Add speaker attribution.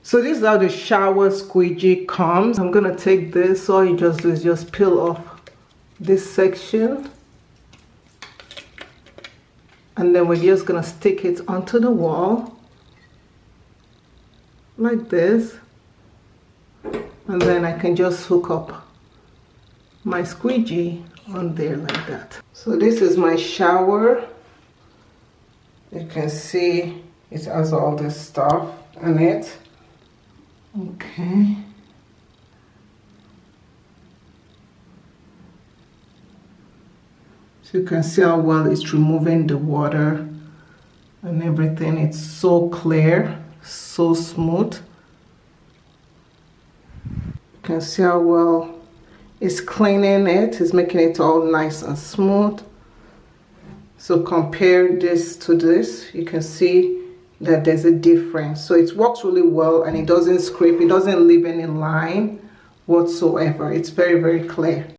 Speaker 1: So this is how the shower squeegee comes. I'm gonna take this, all you just do is just peel off this section, and then we're just gonna stick it onto the wall like this, and then I can just hook up my squeegee on there like that. So this is my shower. You can see it has all this stuff in it. Okay. So you can see how well it's removing the water and everything. It's so clear, so smooth. You can see how well it's cleaning it. It's making it all nice and smooth. So compare this to this, you can see that there's a difference. So it works really well, and it doesn't scrape, it doesn't leave any line whatsoever. It's very, very clear.